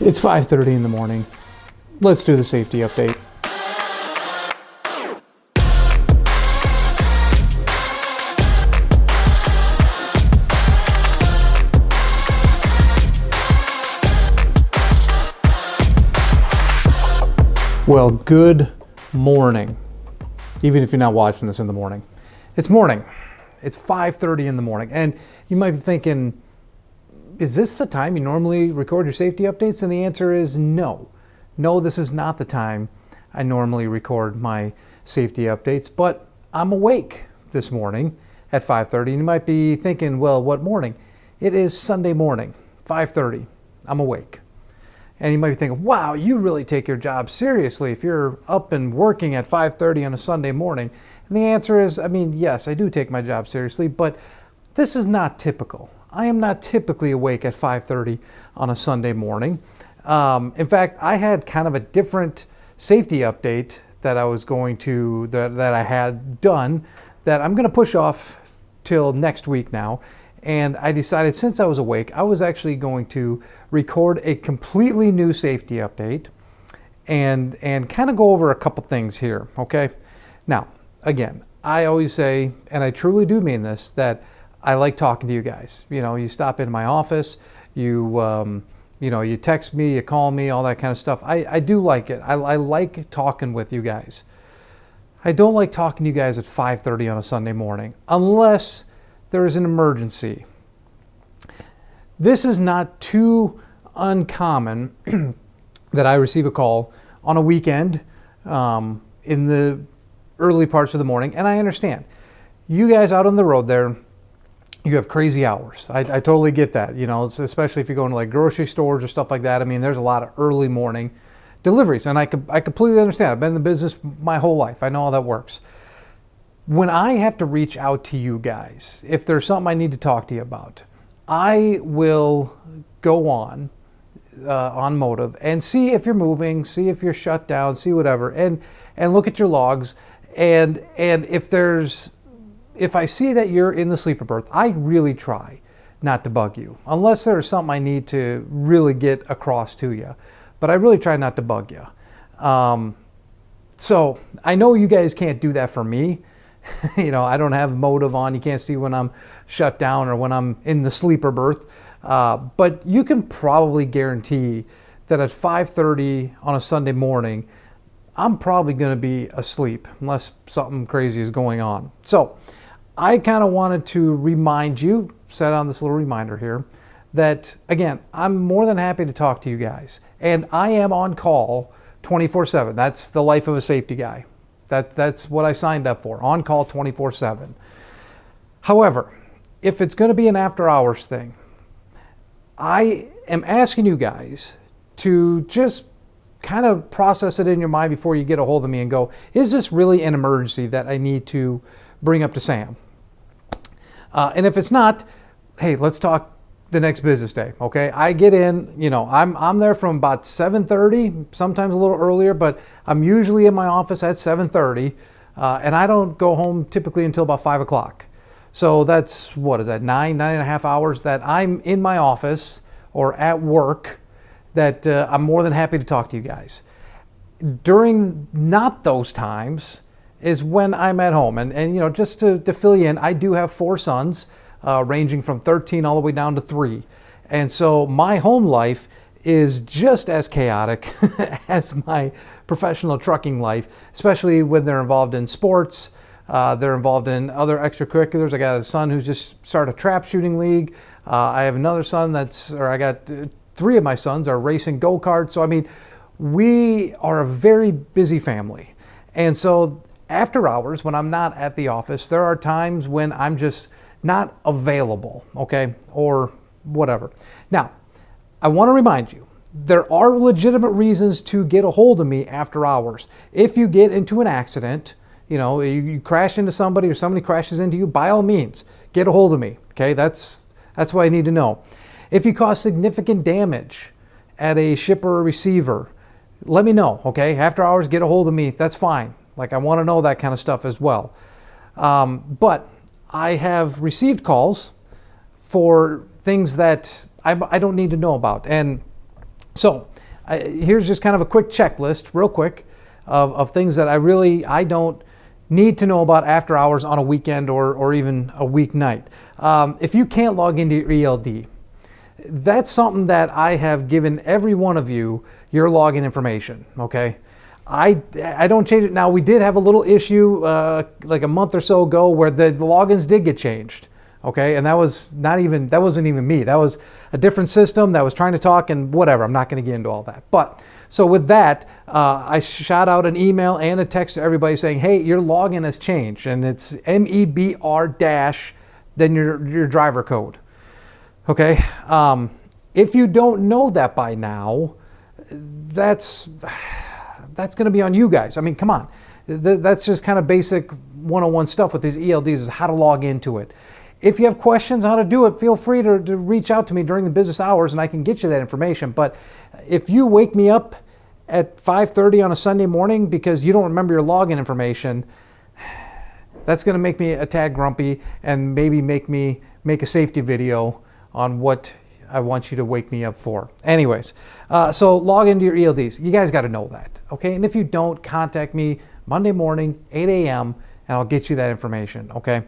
It's 5:30 in the morning. Let's do the safety update. Well, good morning. Even if you're not watching this in the morning. It's morning. It's 5:30 in the morning. And you might be thinking, is this the time you normally record your safety updates? And the answer is no. No, this is not the time I normally record my safety updates, but I'm awake this morning at 5:30. And you might be thinking, well, what morning? It is Sunday morning, 5:30. I'm awake. And you might be thinking, wow, you really take your job seriously if you're up and working at 5:30 on a Sunday morning. And the answer is, yes, I do take my job seriously, but this is not typical. I am not typically awake at 5:30 on a Sunday morning. In fact, I had kind of a different safety update that I was going to, that I had done, that I'm going to push off till next week now. And I decided, since I was awake, I was actually going to record a completely new safety update and kind of go over a couple things here, okay? Now, again, I always say, and I truly do mean this, that I like talking to you guys. You know, you stop into my office, you text me, you call me, all that kind of stuff. I do like it. I like talking with you guys. I don't like talking to you guys at 5:30 on a Sunday morning, unless there is an emergency. This is not too uncommon that I receive a call on a weekend in the early parts of the morning, and I understand. You guys out on the road there, you have crazy hours. I totally get that, especially if you're going to like grocery stores or stuff like that. There's a lot of early morning deliveries, and I completely understand. I've been in the business my whole life. I know how that works. When I have to reach out to you guys, if there's something I need to talk to you about, I will go on Motive and see if you're moving, see if you're shut down, see whatever, and look at your logs. And if I see that you're in the sleeper berth, I really try not to bug you, unless there's something I need to really get across to you. But I really try not to bug you. So I know you guys can't do that for me. I don't have Motive on. You can't see when I'm shut down or when I'm in the sleeper berth. But you can probably guarantee that at 5:30 on a Sunday morning, I'm probably going to be asleep unless something crazy is going on. So I kind of wanted to remind you, set on this little reminder here, that again, I'm more than happy to talk to you guys. And I am on call 24/7. That's the life of a safety guy. That's what I signed up for, on call 24/7. However, if it's going to be an after hours thing, I am asking you guys to just kind of process it in your mind before you get a hold of me and go, is this really an emergency that I need to bring up to Sam? And if it's not, hey, let's talk the next business day, okay? I get in, I'm there from about 7:30, sometimes a little earlier, but I'm usually in my office at 7:30, and I don't go home typically until about 5 o'clock. So that's, what is that, 9.5 hours that I'm in my office or at work, that I'm more than happy to talk to you guys. During not those times is when I'm at home. And just to fill you in, I do have 4 sons, ranging from 13 all the way down to 3. And so my home life is just as chaotic as my professional trucking life, especially when they're involved in sports. They're involved in other extracurriculars. I got a son who's just started a trap shooting league. I have another son I got 3 of my sons are racing go-karts. So, we are a very busy family. And so after hours, when I'm not at the office, there are times when I'm just not available, okay, or whatever. Now, I want to remind you, there are legitimate reasons to get a hold of me after hours. If you get into an accident, you crash into somebody or somebody crashes into you, by all means, get a hold of me, okay? That's what I need to know. If you cause significant damage at a shipper or receiver, let me know, okay? After hours, get a hold of me, that's fine. I want to know that kind of stuff as well. But I have received calls for things that I don't need to know about. And so Here's just kind of a quick checklist, real quick, of things that I don't need to know about after hours on a weekend or even a weeknight. If you can't log into your ELD, that's something that I have given every one of you your login information, okay? I don't change it. Now, we did have a little issue like a month or so ago where the logins did get changed, okay? And that wasn't even me. That was a different system that was trying to talk and whatever. I'm not going to get into all that. But so with that, I shot out an email and a text to everybody saying, hey, your login has changed, and it's MEBR dash, then your driver code. Okay. If you don't know that by now, that's going to be on you guys. I mean, come on. That's just kind of basic 101 stuff with these ELDs, is how to log into it. If you have questions on how to do it, feel free to reach out to me during the business hours and I can get you that information. But if you wake me up at 5:30 on a Sunday morning because you don't remember your login information, that's going to make me a tad grumpy and maybe make me make a safety video on what I want you to wake me up for. Anyways, so log into your ELDs. You guys got to know that, okay? And if you don't, contact me Monday morning, 8 a.m., and I'll get you that information, okay?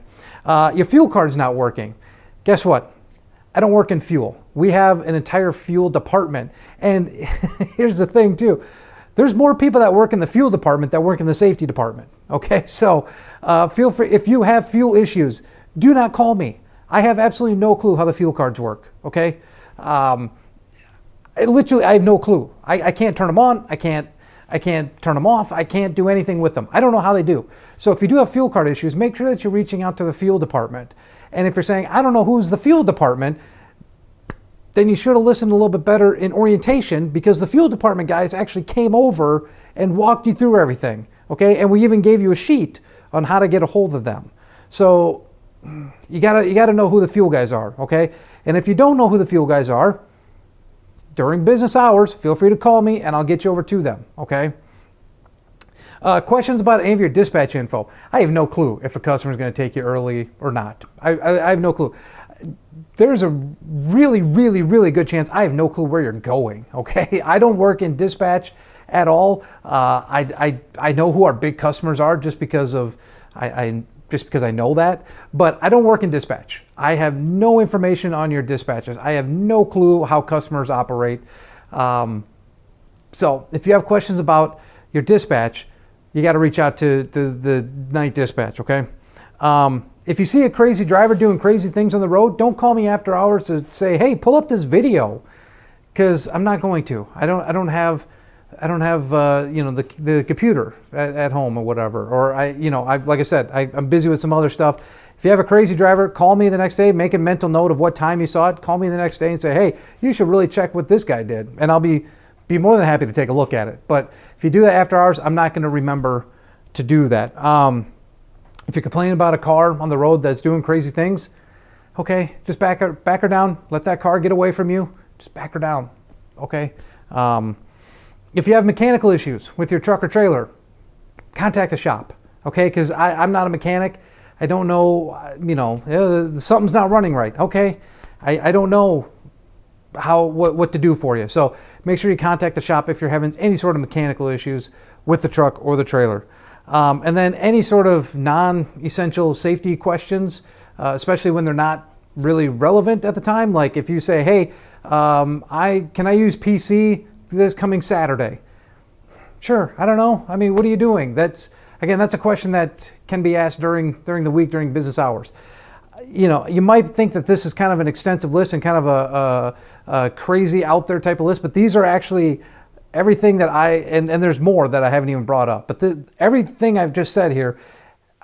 Your fuel card's not working. Guess what? I don't work in fuel. We have an entire fuel department. And here's the thing too. There's more people that work in the fuel department that work in the safety department, okay? So feel free, if you have fuel issues, do not call me. I have absolutely no clue how the fuel cards work, okay? I have no clue. I can't turn them on. I can't turn them off. I can't do anything with them. I don't know how they do. So if you do have fuel card issues, make sure that you're reaching out to the fuel department. And if you're saying, I don't know who's the fuel department, then you should have listened a little bit better in orientation, because the fuel department guys actually came over and walked you through everything, okay? And we even gave you a sheet on how to get a hold of them. So you gotta know who the fuel guys are, okay? And if you don't know who the fuel guys are, during business hours, feel free to call me and I'll get you over to them, okay? Questions about any of your dispatch info. I have no clue if a customer is going to take you early or not. I have no clue. There's a really, really, really good chance I have no clue where you're going, okay? I don't work in dispatch at all. I know who our big customers are just because I know that, but I don't work in dispatch. I have no information on your dispatchers. I have no clue how customers operate. So if you have questions about your dispatch, you got to reach out to the night dispatch, okay? If you see a crazy driver doing crazy things on the road, don't call me after hours to say, hey, pull up this video, because I'm not going to. I don't have the computer at home or whatever, or like I said, I'm busy with some other stuff. If you have a crazy driver, call me the next day, make a mental note of what time you saw it, call me the next day and say, hey, you should really check what this guy did, and I'll be more than happy to take a look at it. But if you do that after hours, I'm not going to remember to do that. If you're complaining about a car on the road that's doing crazy things, okay, just back her down, let that car get away from you, just back her down, okay? If you have mechanical issues with your truck or trailer, contact the shop, okay? Because I'm not a mechanic. I don't know, something's not running right, okay? I don't know what to do for you. So make sure you contact the shop if you're having any sort of mechanical issues with the truck or the trailer. And then any sort of non-essential safety questions, especially when they're not really relevant at the time. Like if you say, hey, can I use PC this coming Saturday? Sure, I don't know. I mean, what are you doing? That's a question that can be asked during the week, during business hours. You might think that this is kind of an extensive list and kind of a crazy out there type of list, but these are actually everything that and there's more that I haven't even brought up. But everything I've just said here,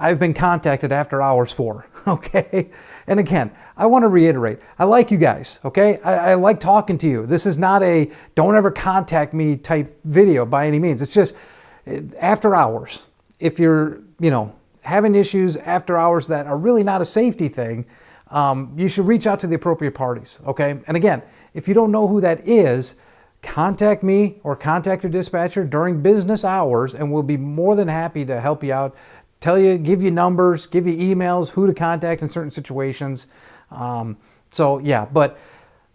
I've been contacted after hours for, okay? And again, I want to reiterate, I like you guys, okay? I like talking to you. This is not a don't ever contact me type video by any means. It's just after hours. If you're, having issues after hours that are really not a safety thing, you should reach out to the appropriate parties, okay? And again, if you don't know who that is, contact me or contact your dispatcher during business hours, and we'll be more than happy to help you out, give you numbers, give you emails, who to contact in certain situations. But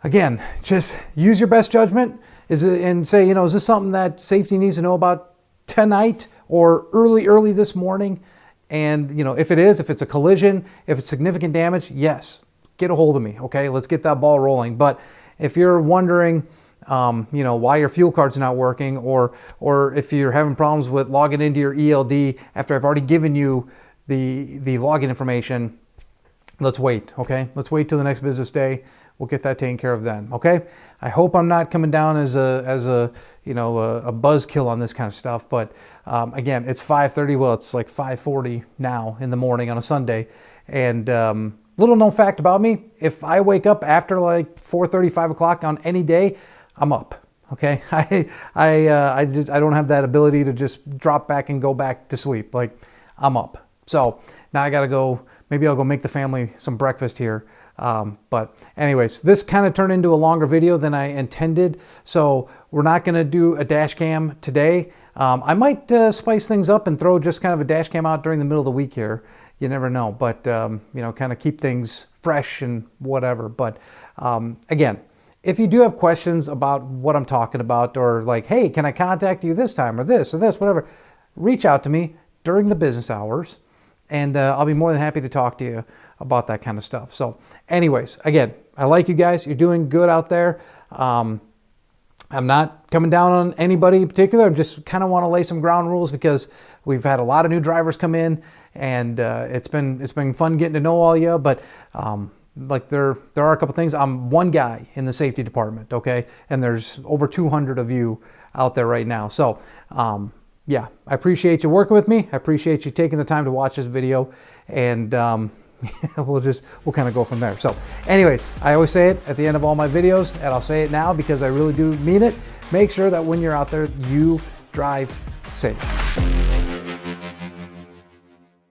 again, just use your best judgment and say, you know, is this something that safety needs to know about tonight or early this morning? And, you know, if it's a collision, if it's significant damage, yes, get a hold of me. Okay, let's get that ball rolling. But if you're wondering, you know, why your fuel card's not working, or if you're having problems with logging into your ELD after I've already given you the login information, let's wait. Okay, let's wait till the next business day. We'll get that taken care of then. Okay. I hope I'm not coming down as a you know, a buzzkill on this kind of stuff. But again, it's 5:30. Well, it's like 5:40 now in the morning on a Sunday. And little known fact about me: if I wake up after like 4:30, 5 o'clock on any day, I'm up. Okay. I don't have that ability to just drop back and go back to sleep. Like, I'm up. So now I got to go. Maybe I'll go make the family some breakfast here. But anyways, this kind of turned into a longer video than I intended. So we're not going to do a dash cam today. I might spice things up and throw just kind of a dash cam out during the middle of the week here. You never know, but you know, kind of keep things fresh and whatever. But again, if you do have questions about what I'm talking about, or like, hey, can I contact you this time or this, whatever, reach out to me during the business hours. And I'll be more than happy to talk to you about that kind of stuff. So anyways, again, I like you guys. You're doing good out there. I'm not coming down on anybody in particular. I just kind of want to lay some ground rules because we've had a lot of new drivers come in, and it's been fun getting to know all you. But like there are a couple things. I'm one guy in the safety department, okay? And there's over 200 of you out there right now. So yeah, I appreciate you working with me. I appreciate you taking the time to watch this video, and we'll kind of go from there. So anyways, I always say it at the end of all my videos, and I'll say it now because I really do mean it. Make sure that when you're out there, you drive safe.